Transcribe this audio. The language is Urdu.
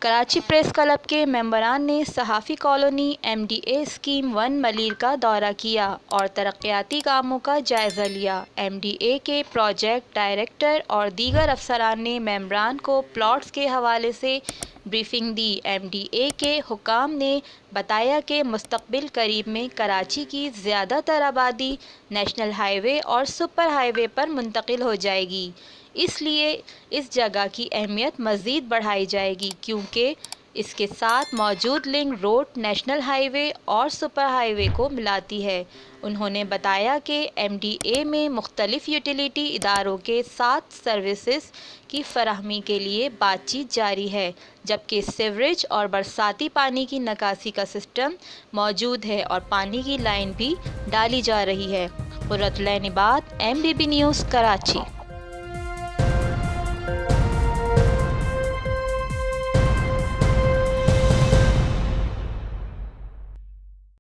کراچی پریس کلب کے ممبران نے صحافی colony M D A scheme 1 Malir کا دورہ کیا اور ترقیاتی کاموں کا جائزہ لیا۔ ایم ڈی اے کے پروجیکٹ ڈائریکٹر اور دیگر افسران نے ممبران کو پلاٹس کے حوالے سے بریفنگ دی۔ ایم ڈی اے کے حکام نے بتایا کہ مستقبل قریب میں کراچی کی زیادہ تر آبادی نیشنل ہائی وے اور سپر ہائی وے پر منتقل ہو جائے گی، اس لیے اس جگہ کی اہمیت مزید بڑھائی جائے گی کیونکہ اس کے ساتھ موجود لنک روڈ نیشنل ہائی وے اور سپر ہائی وے کو ملاتی ہے۔ انہوں نے بتایا کہ ایم ڈی اے میں مختلف یوٹیلیٹی اداروں کے ساتھ سروسز کی فراہمی کے لیے بات چیت جاری ہے، جبکہ سیوریج اور برساتی پانی کی نکاسی کا سسٹم موجود ہے اور پانی کی لائن بھی ڈالی جا رہی ہے۔ قرۃ العین عباد، MBB نیوز، کراچی۔